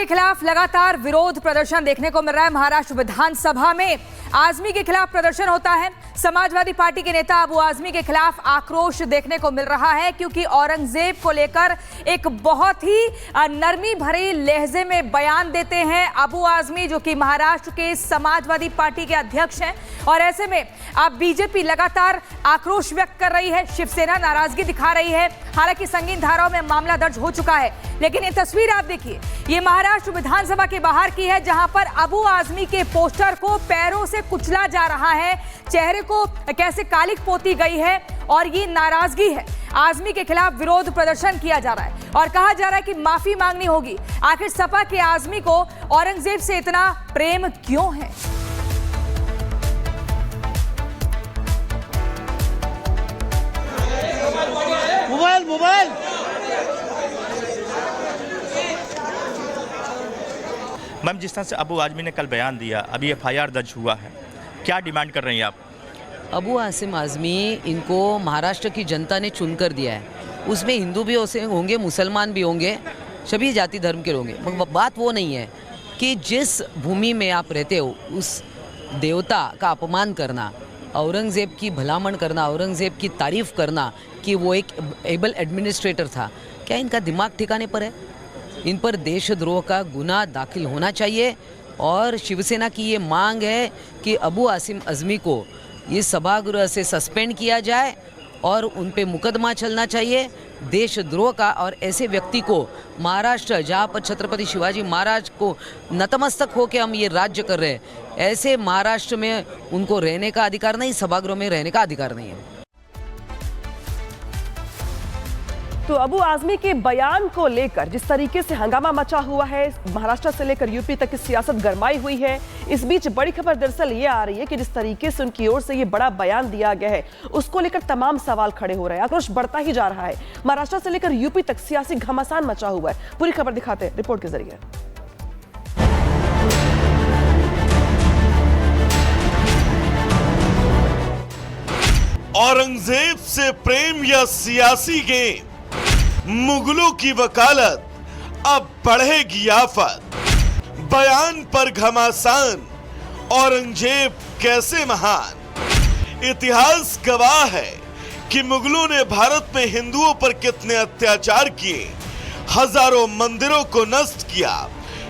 के खिलाफ लगातार विरोध प्रदर्शन देखने को मिल रहा है। महाराष्ट्र विधानसभा में आजमी के खिलाफ प्रदर्शन होता है। समाजवादी पार्टी के नेता अबू आजमी के खिलाफ आक्रोश देखने को मिल रहा है, क्योंकि औरंगजेब को लेकर एक बहुत ही नरमी भरे लहजे में बयान देते हैं अबू आजमी, जो कि महाराष्ट्र के समाजवादी पार्टी के अध्यक्ष हैं। और ऐसे में अब बीजेपी लगातार आक्रोश व्यक्त कर रही है, शिवसेना नाराजगी दिखा रही है। हालांकि संगीन धाराओं में मामला दर्ज हो चुका है, लेकिन ये तस्वीर आप देखिए, ये महाराष्ट्र विधानसभा के बाहर की है, जहां पर अबू आजमी के पोस्टर को पैरों से कुचला जा रहा है, चेहरे को कैसे कालिक पोती गई है, और ये नाराजगी है। आजमी के खिलाफ विरोध प्रदर्शन किया जा रहा है और कहा जा रहा है कि माफी मांगनी होगी। आखिर सपा के आजमी को औरंगजेब से इतना प्रेम क्यों है? मोबाइल मैम, जिस तरह से अबू आजमी ने कल बयान दिया, अभी FIR दर्ज हुआ है, क्या डिमांड कर रही हैं आप? अबू आसिम आजमी, इनको महाराष्ट्र की जनता ने चुनकर दिया है। उसमें हिंदू भी होंगे, मुसलमान भी होंगे, सभी जाति धर्म के होंगे। बात वो नहीं है कि जिस भूमि में आप रहते हो उस देवता का अपमान करना, औरंगज़ेब की भलामण करना, औरंगज़ेब की तारीफ़ करना कि वो एक एबल एडमिनिस्ट्रेटर था, क्या इनका दिमाग ठिकाने पर है? इन पर देशद्रोह का गुनाह दाखिल होना चाहिए। और शिवसेना की ये मांग है कि अबू आसिम आजमी को ये सभागृह से सस्पेंड किया जाए और उन पे मुकदमा चलना चाहिए देशद्रोह का। और ऐसे व्यक्ति को महाराष्ट्र, जहाँ पर छत्रपति शिवाजी महाराज को नतमस्तक होकर हम ये राज्य कर रहे हैं, ऐसे महाराष्ट्र में उनको रहने का अधिकार नहीं, सभागृह में रहने का अधिकार नहीं है। तो अबू आजमी के बयान को लेकर जिस तरीके से हंगामा मचा हुआ है, महाराष्ट्र से लेकर यूपी तक की सियासत गरमाई हुई है। इस बीच बड़ी खबर दरअसल ये आ रही है कि जिस तरीके से उनकी ओर से ये बड़ा बयान दिया गया है, उसको लेकर तमाम सवाल खड़े हो रहे हैं। आक्रोश बढ़ता ही जा रहा है। महाराष्ट्र से लेकर यूपी तक सियासी घमासान मचा हुआ है। पूरी खबर दिखाते हैं रिपोर्ट के जरिए। औरंगजेब से प्रेम या सियासी गेम, मुगलों की वकालत, अब बढ़ेगी आफत। बयान पर घमासान, औरंगजेब कैसे महान। इतिहास गवाह है कि मुगलों ने भारत में हिंदुओं पर कितने अत्याचार किए, हजारों मंदिरों को नष्ट किया,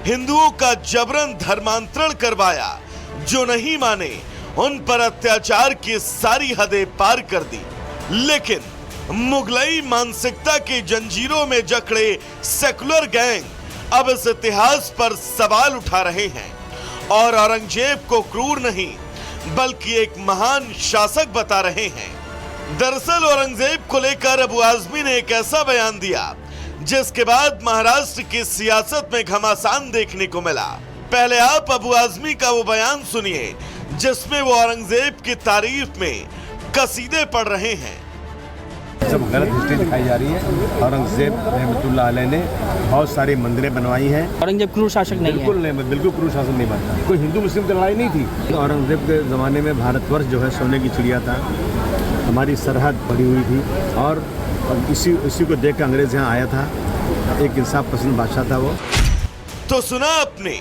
हिंदुओं का जबरन धर्मांतरण करवाया, जो नहीं माने उन पर अत्याचार की सारी हदें पार कर दी। लेकिन मुगलई मानसिकता की जंजीरों में जकड़े सेकुलर गैंग अब इस इतिहास पर सवाल उठा रहे हैं और औरंगजेब को क्रूर नहीं बल्कि एक महान शासक बता रहे हैं। दरअसल औरंगजेब को लेकर अबू आजमी ने एक ऐसा बयान दिया जिसके बाद महाराष्ट्र की सियासत में घमासान देखने को मिला। पहले आप अबू आजमी का वो बयान सुनिए जिसमें वो औरंगजेब की तारीफ में कसीदे पढ़ रहे हैं। सब गलत हिस्ट्री दिखाई जा रही है। औरंगजेब रहमतुल्लाह अलैह ने बहुत सारी मंदिरें बनवाई हैं। औरंगजेब क्रूर शासक नहीं है, बिल्कुल क्रूर शासक नहीं बनता। कोई हिंदू मुस्लिम की लड़ाई नहीं थी। औरंगजेब के ज़माने में भारतवर्ष जो है सोने की चिड़िया था, हमारी सरहद पड़ी हुई थी और इसी को देख कर अंग्रेज यहाँ आया था। एक इंसाफ पसंद बादशाह था वो। तो सुना आपने,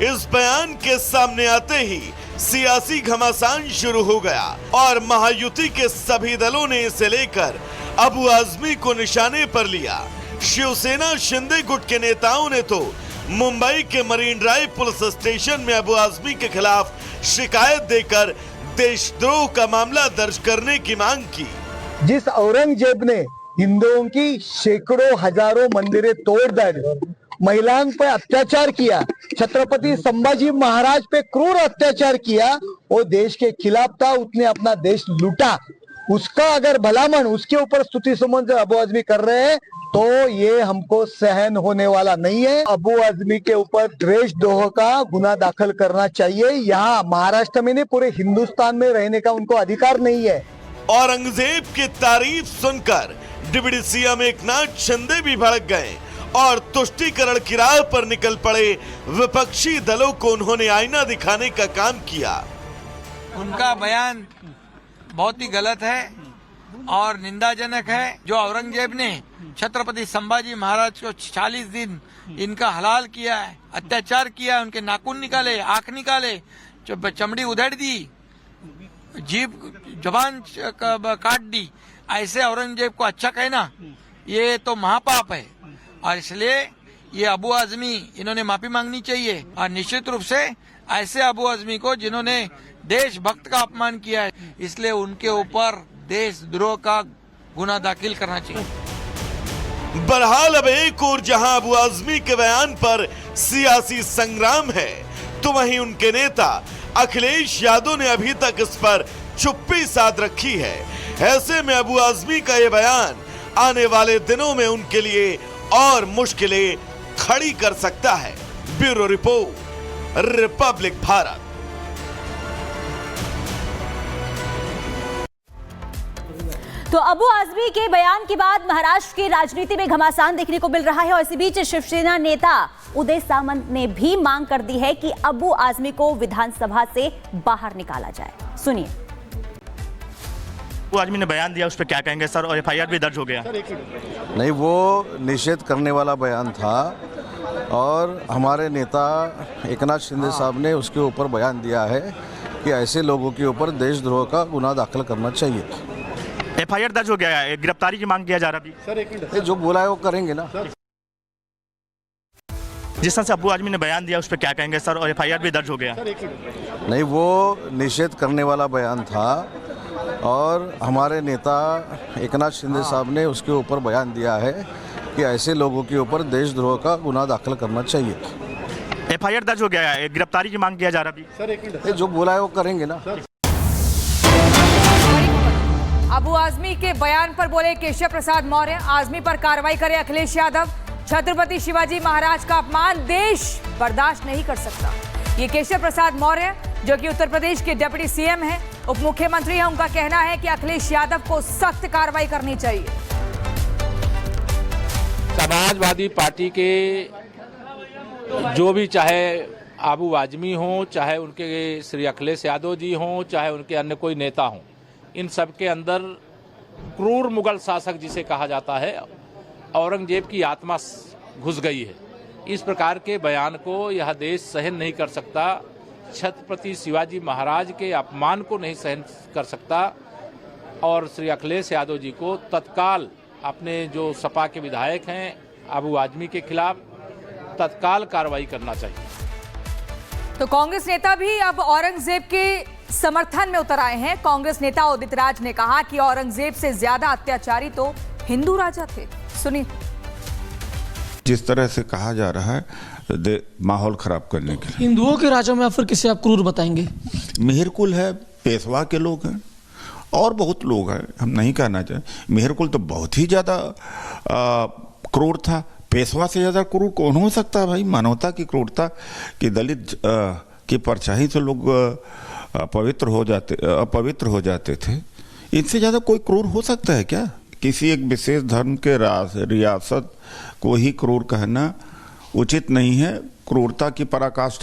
इस बयान के सामने आते ही सियासी घमासान शुरू हो गया और महायुति के सभी दलों ने इसे लेकर अबू आजमी को निशाने पर लिया। शिवसेना शिंदे गुट के नेताओं ने तो मुंबई के मरीन ड्राइव पुलिस स्टेशन में अबू आजमी के खिलाफ शिकायत देकर देशद्रोह का मामला दर्ज करने की मांग की। जिस औरंगजेब ने हिंदुओं की सैकड़ों हजारों मंदिरें तोड़कर महिलाओं पे अत्याचार किया, छत्रपति संभाजी महाराज पे क्रूर अत्याचार किया, वो देश के खिलाफ था, उसने अपना देश लूटा। उसका अगर भलामण, उसके ऊपर स्तुति सुमन जो अबू आजमी कर रहे हैं, तो ये हमको सहन होने वाला नहीं है। अबू आजमी के ऊपर देशद्रोह का गुनाह दाखिल करना चाहिए। यहाँ महाराष्ट्र में नहीं, पूरे हिंदुस्तान में रहने का उनको अधिकार नहीं है। औरंगजेब की तारीफ सुनकर डिप्टी सीएम एकनाथ शिंदे भी भड़क गए और तुष्टीकरण की राह पर निकल पड़े। विपक्षी दलों को उन्होंने आईना दिखाने का काम किया। उनका बयान बहुत ही गलत है और निंदाजनक है। जो औरंगजेब ने छत्रपति संभाजी महाराज को 40 दिन इनका हलाल किया है, अत्याचार किया, उनके नाखून निकाले, आंख निकाले, चमड़ी उधेड़ दी, जीभ जबान काट दी, ऐसे औरंगजेब को अच्छा कहना ये तो महापाप है। और इसलिए ये अबू आजमी इन्होंने माफी मांगनी चाहिए और निश्चित रूप से ऐसे अबू आजमी को जिन्होंने देशभक्त का अपमान किया है, इसलिए उनके ऊपर देशद्रोह का गुना दाखिल करना चाहिए। बहरहाल अब एक और जहां अबू आजमी के बयान पर सियासी संग्राम है, तो वहीं उनके नेता अखिलेश यादव ने अभी तक इस पर चुप्पी साध रखी है। ऐसे में अबू आजमी का ये बयान आने वाले दिनों में उनके लिए और मुश्किलें खड़ी कर सकता है। Bureau report, Republic Bharat. तो अबू आजमी के बयान के बाद महाराष्ट्र की राजनीति में घमासान देखने को मिल रहा है और इसी बीच शिवसेना नेता उदय सामंत ने भी मांग कर दी है कि अबू आजमी को विधानसभा से बाहर निकाला जाए। सुनिए। अबू आजमी ने बयान दिया, उस पर क्या कहेंगे सर? और एफआईआर भी दर्ज हो गया। नहीं, वो निषेध करने वाला बयान था और हमारे नेता एकनाथ शिंदे साहब ने उसके ऊपर बयान दिया है कि ऐसे लोगों के ऊपर देशद्रोह का गुनाह दाखिल करना चाहिए। एफआईआर दर्ज हो गया है, गिरफ्तारी की मांग किया जा रहा है। जो बोला है वो करेंगे ना। जिस तरह से अबू आजमी ने बयान दिया, उस पर क्या कहेंगे सर? और एफआईआर भी दर्ज हो गया। नहीं, वो निषेध करने वाला बयान था और हमारे नेता एकनाथ शिंदे साहब ने उसके ऊपर बयान दिया है कि ऐसे लोगों के ऊपर देशद्रोह का गुनाह दाखिल करना चाहिए। एफआईआर दर्ज हो गया है, गिरफ्तारी की मांग किया जा रहा है। जो बोला है वो करेंगे ना। अबू आजमी के बयान पर बोले केशव प्रसाद मौर्य, आजमी पर कार्रवाई करे अखिलेश यादव। छत्रपति शिवाजी महाराज का अपमान देश बर्दाश्त नहीं कर सकता। ये केशव प्रसाद मौर्य जो कि उत्तर प्रदेश के डिप्टी सीएम हैं, उप मुख्यमंत्री हैं, उनका कहना है कि अखिलेश यादव को सख्त कार्रवाई करनी चाहिए। समाजवादी पार्टी के जो भी, चाहे अबू आजमी हो, चाहे उनके श्री अखिलेश यादव जी हों, चाहे उनके अन्य कोई नेता हों, इन सब के अंदर क्रूर मुगल शासक जिसे कहा जाता है, औरंगजेब की आत्मा घुस गई है। इस प्रकार के बयान को यह देश सहन नहीं कर सकता। छत्रपति शिवाजी महाराज के अपमान को नहीं सहन कर सकता और श्री अखिलेश यादव जी को तत्काल अपने जो सपा के विधायक हैं अबू आजमी के खिलाफ तत्काल कार्रवाई करना चाहिए। तो कांग्रेस नेता भी अब औरंगजेब के समर्थन में उतर आए हैं। कांग्रेस नेता उदित राज ने कहा कि औरंगजेब से ज्यादा अत्याचारी तो हिंदू राजा थे। सुनिए। जिस तरह से कहा जा रहा है माहौल खराब करने के लिए। हिंदुओं के राजा में फिर किसे आप क्रूर बताएंगे? मेहरकुल है, पेशवा के लोग हैं और बहुत लोग हैं, हम नहीं कहना चाहें। मेहरकुल तो बहुत ही ज़्यादा क्रूर था। पेशवा से ज़्यादा क्रूर कौन हो सकता है भाई? मानवता की क्रूरता कि दलित की परछाई से लोग अपवित्र हो जाते थे। इनसे ज़्यादा कोई क्रूर हो सकता है क्या? किसी एक विशेष धर्म के रियासत को ही क्रूर कहना उचित नहीं है। क्रूरता की पराकाष्ठा